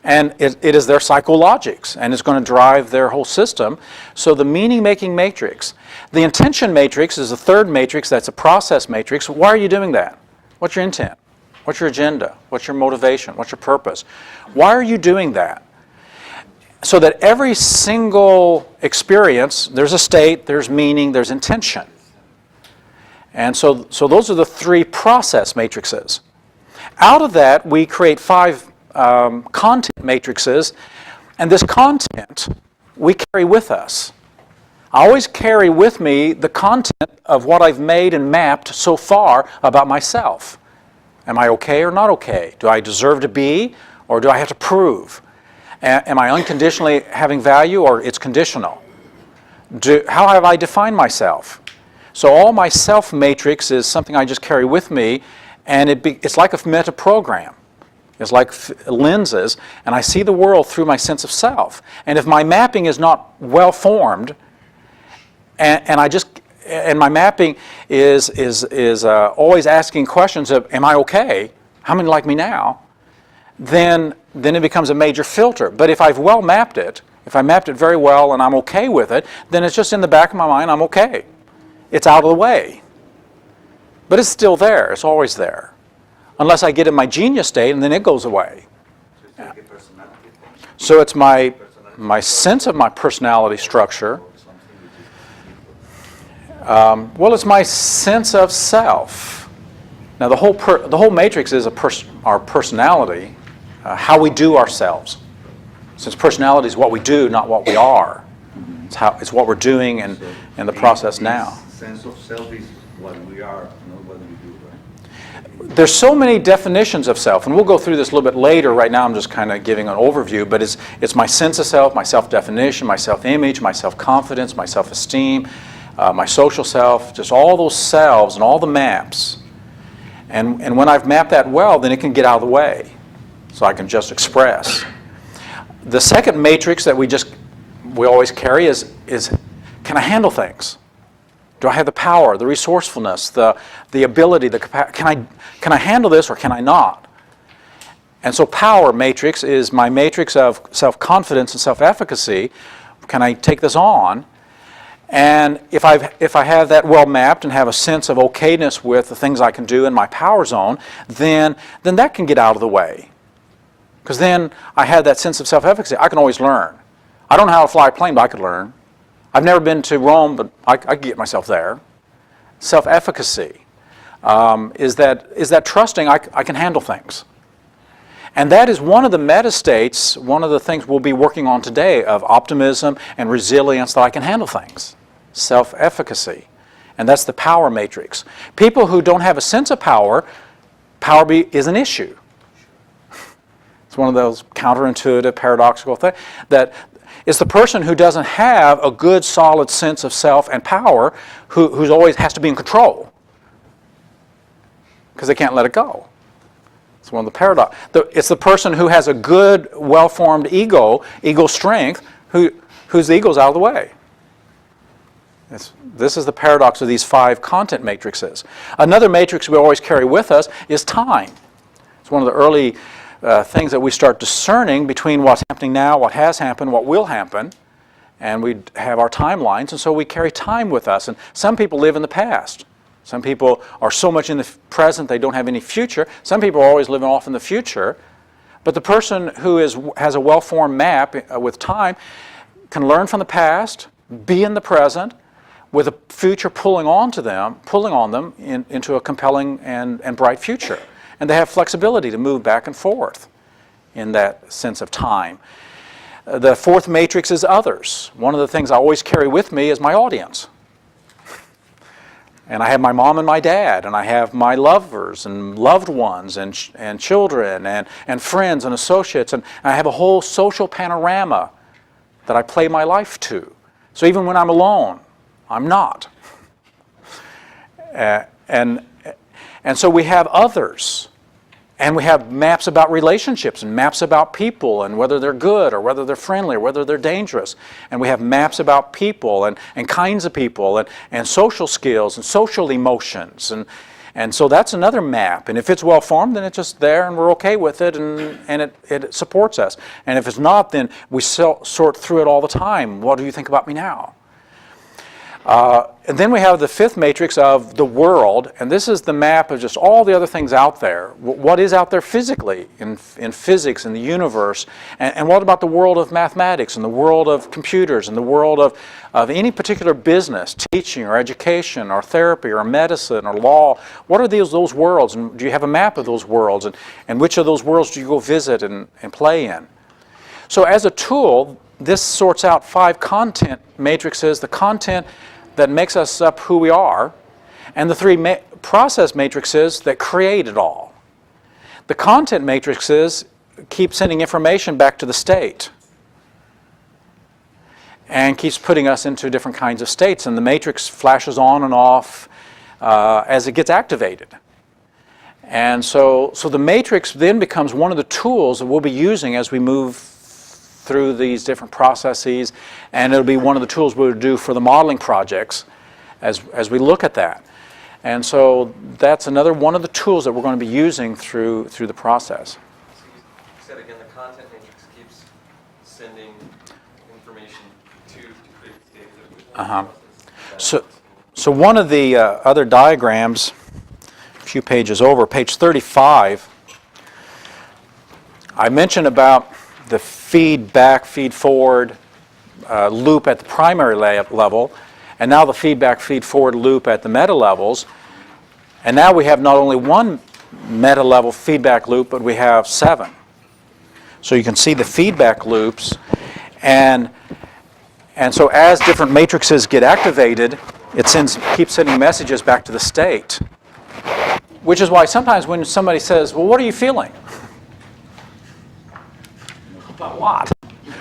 And it is their psychologics, and it's going to drive their whole system. So the meaning-making matrix. The intention matrix is the third matrix. That's a process matrix. Why are you doing that? What's your intent? What's your agenda? What's your motivation? What's your purpose? Why are you doing that? So that every single experience, there's a state, there's meaning, there's intention. And so those are the three process matrices. Out of that, we create 5 content matrices, and this content we carry with us. I always carry with me the content of what I've made and mapped so far about myself. Am I okay or not okay? Do I deserve to be, or do I have to prove? Am I unconditionally having value, or it's conditional? How have I defined myself? So all my self matrix is something I just carry with me, and it's like a meta program. It's like lenses, and I see the world through my sense of self. And if my mapping is not well formed, and my mapping is always asking questions of, am I okay? How many like me now? Then it becomes a major filter. But if I've well mapped it, if I mapped it very well and I'm okay with it, then it's just in the back of my mind, I'm okay. It's out of the way. But it's still there. It's always there. Unless I get in my genius state, and then it goes away. Yeah. So it's my sense of my personality structure. Well, it's my sense of self. Now, the whole matrix is our personality, how we do ourselves. Since personality is what we do, not what we are. It's what we're doing in the process now.
Sense of self is what we are, not what we do, right?
There's so many definitions of self, and we'll go through this a little bit later. Right now I'm just kind of giving an overview, but it's my sense of self, my self-definition, my self-image, my self-confidence, my self-esteem, my social self, just all those selves and all the maps. And when I've mapped that well, then it can get out of the way, so I can just express. The second matrix that we always carry is can I handle things? Do I have the power, the resourcefulness, the ability, the capacity? Can I handle this or can I not? And so power matrix is my matrix of self-confidence and self-efficacy. Can I take this on? And if I have that well mapped and have a sense of okayness with the things I can do in my power zone, then that can get out of the way. Because then I have that sense of self-efficacy. I can always learn. I don't know how to fly a plane, but I could learn. I've never been to Rome, but I could get myself there. Self-efficacy is that trusting I can handle things. And that is one of the meta-states, one of the things we'll be working on today of optimism and resilience, that I can handle things. Self-efficacy. And that's the power matrix. People who don't have a sense of power is an issue. It's one of those counterintuitive, paradoxical things that it's the person who doesn't have a good, solid sense of self and power who always has to be in control because they can't let it go. It's one of the paradox. It's the person who has a good, well-formed ego strength, whose ego's out of the way. This is the paradox of these 5 content matrices. Another matrix we always carry with us is time. It's one of the early things that we start discerning between what's happening now, what has happened, what will happen, and we have our timelines, and so we carry time with us. And some people live in the past. Some people are so much in the present they don't have any future. Some people are always living off in the future. But the person who has a well-formed map with time can learn from the past, be in the present, with a future pulling on them into a compelling and bright future. And they have flexibility to move back and forth in that sense of time. The fourth matrix is others. One of the things I always carry with me is my audience. And I have my mom and my dad, and I have my lovers and loved ones and children and friends and associates, and I have a whole social panorama that I play my life to. So even when I'm alone, I'm not. And so we have others. And we have maps about relationships and maps about people and whether they're good or whether they're friendly or whether they're dangerous. And we have maps about people and kinds of people and social skills and social emotions. And so that's another map. And if it's well formed, then it's just there and we're okay with it and it supports us. And if it's not, then we sort through it all the time. What do you think about me now? And then we have the fifth matrix of the world, and this is the map of just all the other things out there. What is out there physically, in physics, in the universe, and what about the world of mathematics, and the world of computers, and the world of any particular business, teaching, or education, or therapy, or medicine, or law? What are those worlds, and do you have a map of those worlds, and which of those worlds do you go visit and play in? So as a tool, this sorts out 5 content matrices, the content that makes us up who we are, and the 3 process matrices that create it all. The content matrices keep sending information back to the state and keeps putting us into different kinds of states, and the matrix flashes on and off as it gets activated. And so the matrix then becomes one of the tools that we'll be using as we move through these different processes, and it'll be one of the tools we'll do for the modeling projects as we look at that. And so that's another one of the tools that we're going to be using through the process.
So you said again, the content matrix keeps sending information to create data.
So one of the other diagrams, a few pages over, page 35, I mentioned about the feedback, feed-forward loop at the primary level, and now the feedback, feed-forward loop at the meta levels. And now we have not only one meta-level feedback loop, but we have 7. So you can see the feedback loops, and so as different matrices get activated, it keeps sending messages back to the state. Which is why sometimes when somebody says, well, what are you feeling? About what?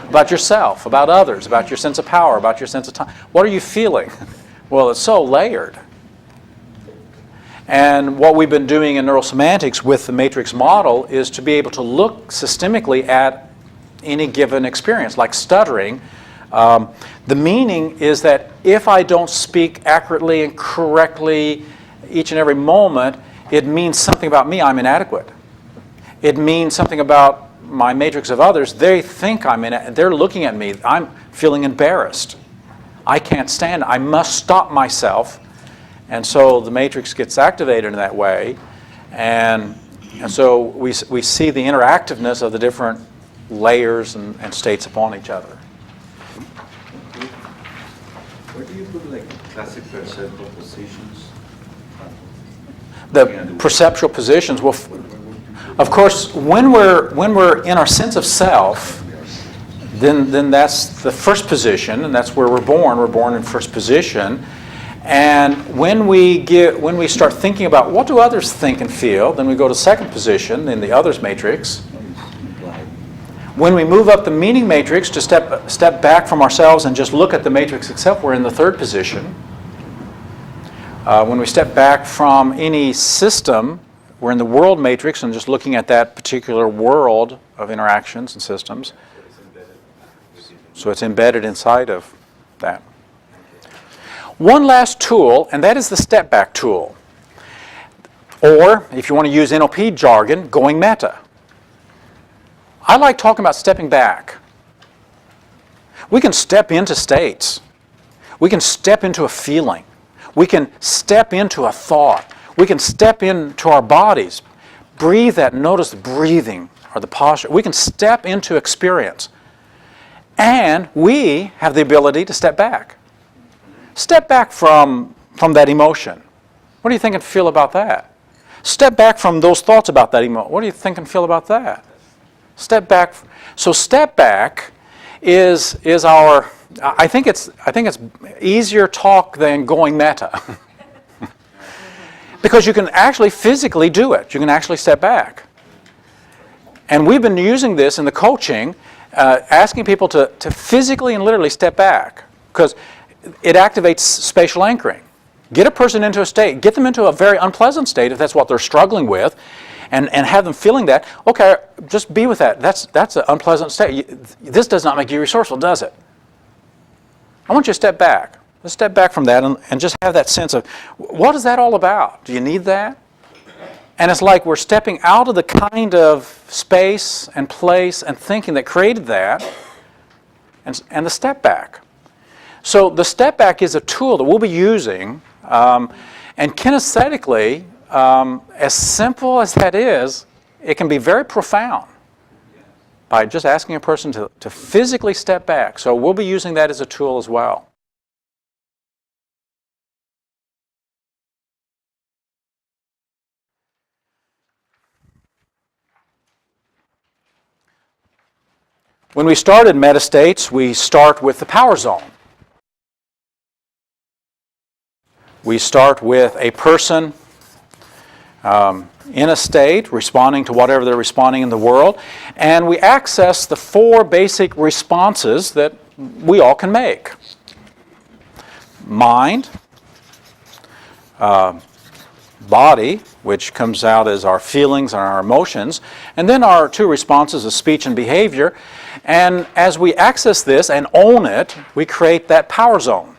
About yourself, about others, about your sense of power, about your sense of time. What are you feeling? Well, it's so layered. And what we've been doing in neurosemantics with the matrix model is to be able to look systemically at any given experience, like stuttering. The meaning is that if I don't speak accurately and correctly each and every moment, it means something about me. I'm inadequate. It means something about my matrix of others. They think they're looking at me. I'm feeling embarrassed. I can't stand it. I must stop myself. And so the matrix gets activated in that way. And so we see the interactiveness of the different layers and states upon each other.
Where do you put like classic perceptual positions?
The perceptual positions, well, of course, when we're in our sense of self, then that's the first position, and that's where we're born. We're born in first position. And when we start thinking about what do others think and feel, then we go to second position in the others matrix. When we move up the meaning matrix to step back from ourselves and just look at the matrix itself, we're in the third position. When we step back from any system, we're in the world matrix and just looking at that particular world of interactions and systems. So it's embedded inside of that. One last tool, and that is the step back tool. Or, if you want to use NLP jargon, going meta. I like talking about stepping back. We can step into states. We can step into a feeling. We can step into a thought. We can step into our bodies. Breathe that, notice the breathing or the posture. We can step into experience. And we have the ability to step back. Step back from that emotion. What do you think and feel about that? Step back from those thoughts about that emotion. What do you think and feel about that? Step back. So step back is our, I think it's easier talk than going meta. Because you can actually physically do it. You can actually step back. And we've been using this in the coaching, asking people to physically and literally step back, because it activates spatial anchoring. Get a person into a state, get them into a very unpleasant state if that's what they're struggling with, and have them feeling that. Okay, just be with that. That's an unpleasant state. This does not make you resourceful, does it? I want you to step back. Let's step back from that and just have that sense of, what is that all about? Do you need that? And it's like we're stepping out of the kind of space and place and thinking that created that, and the step back. So the step back is a tool that we'll be using, and kinesthetically, as simple as that is, it can be very profound by just asking a person to physically step back. So we'll be using that as a tool as well. When we start in metastates, we start with the power zone. We start with a person in a state responding to whatever they're responding in the world, and we access the 4 basic responses that we all can make. Mind, body, which comes out as our feelings and our emotions, and then our 2 responses of speech and behavior. And as we access this and own it, we create that power zone.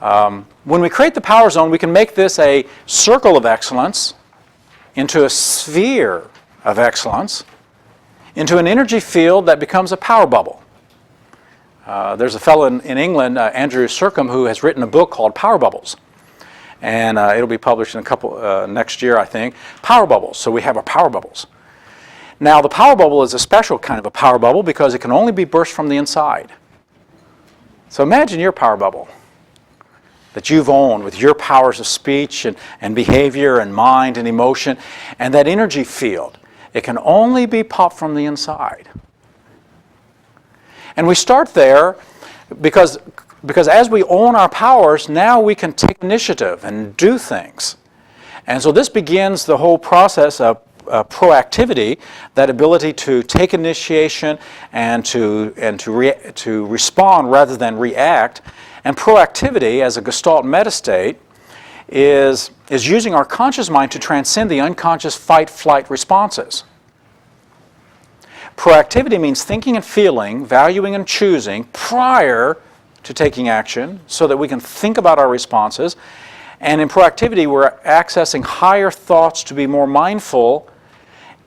When we create the power zone, we can make this a circle of excellence, into a sphere of excellence, into an energy field that becomes a power bubble. There's a fellow in England, Andrew Circum, who has written a book called Power Bubbles. And it'll be published in a couple next year, I think. Power bubbles. So we have our power bubbles. Now, the power bubble is a special kind of a power bubble because it can only be burst from the inside. So imagine your power bubble that you've owned with your powers of speech and behavior and mind and emotion, and that energy field. It can only be popped from the inside. And we start there because as we own our powers, now we can take initiative and do things. And so this begins the whole process of proactivity, that ability to take initiation and to respond rather than react. And proactivity, as a Gestalt metastate, is using our conscious mind to transcend the unconscious fight-flight responses. Proactivity means thinking and feeling, valuing and choosing prior to taking action so that we can think about our responses. And in proactivity, we're accessing higher thoughts to be more mindful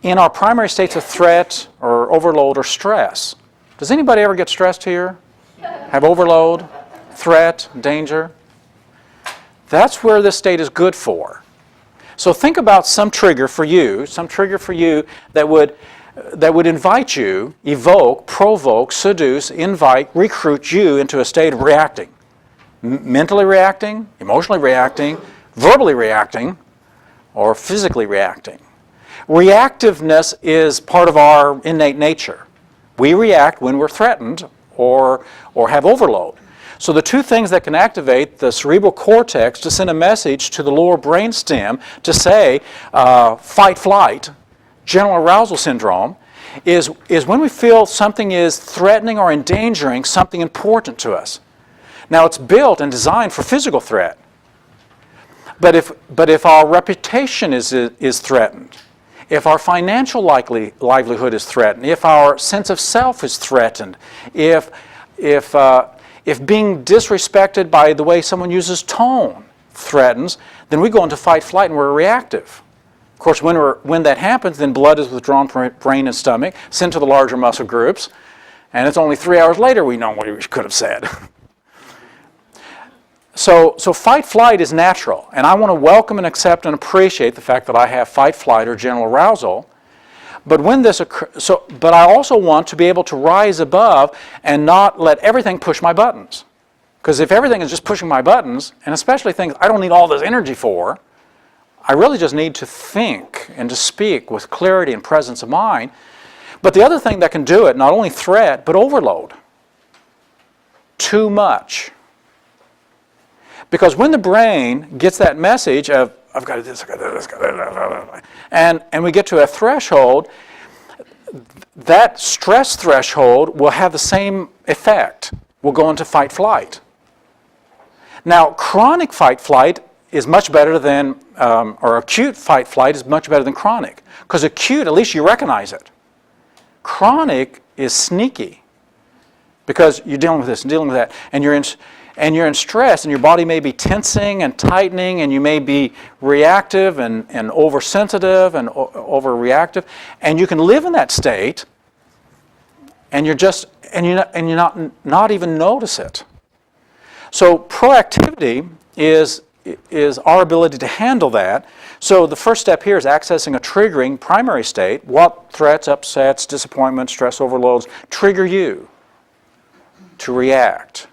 in our primary states of threat or overload or stress. Does anybody ever get stressed here? Have overload, threat, danger? That's where this state is good for. So think about some trigger for you that would invite you, evoke, provoke, seduce, invite, recruit you into a state of reacting. Mentally reacting, emotionally reacting, verbally reacting, or physically reacting. Reactiveness is part of our innate nature. We react when we're threatened or have overload. So the 2 things that can activate the cerebral cortex to send a message to the lower brainstem to say fight-flight, general arousal syndrome, is when we feel something is threatening or endangering something important to us. Now, it's built and designed for physical threat. But if our reputation is threatened, if our financial livelihood is threatened, if our sense of self is threatened, if being disrespected by the way someone uses tone threatens, then we go into fight-flight and we're reactive. Of course, when that happens, then blood is withdrawn from brain and stomach, sent to the larger muscle groups, and it's only 3 hours later we know what we could have said. So fight-flight is natural, and I want to welcome and accept and appreciate the fact that I have fight-flight or general arousal, But when this occurs, but I also want to be able to rise above and not let everything push my buttons. Because if everything is just pushing my buttons, and especially things I don't need all this energy for, I really just need to think and to speak with clarity and presence of mind. But the other thing that can do it, not only threat, but overload. Too much. Because when the brain gets that message of, I've got to do this, I've got to do this, I've got to do this, and we get to a threshold, that stress threshold will have the same effect. We'll go into fight-flight. Now, chronic fight-flight is much better than, or acute fight-flight is much better than chronic. Because acute, at least you recognize it. Chronic is sneaky. Because you're dealing with this and dealing with that, and you're in stress, and your body may be tensing and tightening, and you may be reactive and oversensitive and overreactive, and you can live in that state, and you're not even notice it. So proactivity is our ability to handle that. So the first step here is accessing a triggering primary state. What threats, upsets, disappointments, stress overloads trigger you to react?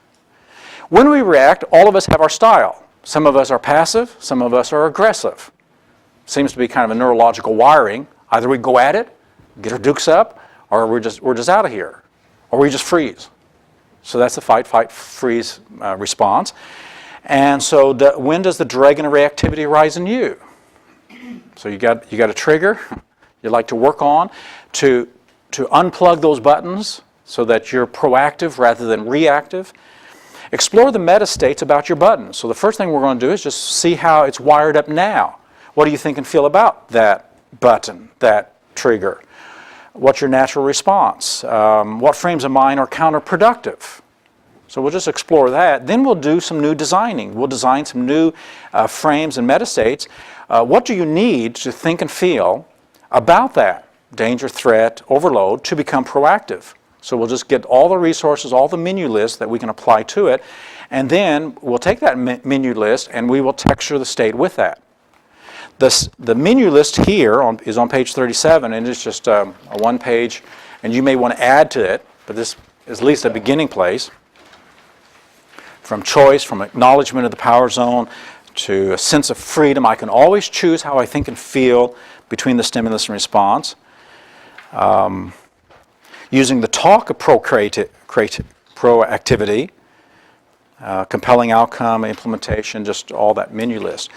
When we react, all of us have our style. Some of us are passive, some of us are aggressive. Seems to be kind of a neurological wiring. Either we go at it, get our dukes up, or we're just out of here, or we just freeze. So that's the fight, freeze response. And so when does the dread and reactivity rise in you? So you got a trigger you'd like to work on to unplug those buttons so that you're proactive rather than reactive. Explore the meta states about your buttons. So the first thing we're going to do is just see how it's wired up now. What do you think and feel about that button, that trigger? What's your natural response? What frames of mind are counterproductive? So we'll just explore that. Then we'll do some new designing. We'll design some new frames and metastates. What do you need to think and feel about that danger, threat, overload to become proactive? So we'll just get all the resources, all the menu lists that we can apply to it, and then we'll take that menu list and we will texture the state with that. The menu list here is on page 37, and it's just a one page, and you may want to add to it, but this is at least a beginning place. From choice, from acknowledgement of the power zone, to a sense of freedom. I can always choose how I think and feel between the stimulus and response. Using the talk of proactivity, compelling outcome, implementation, just all that menu list.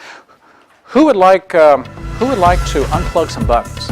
Who would like to unplug some buttons?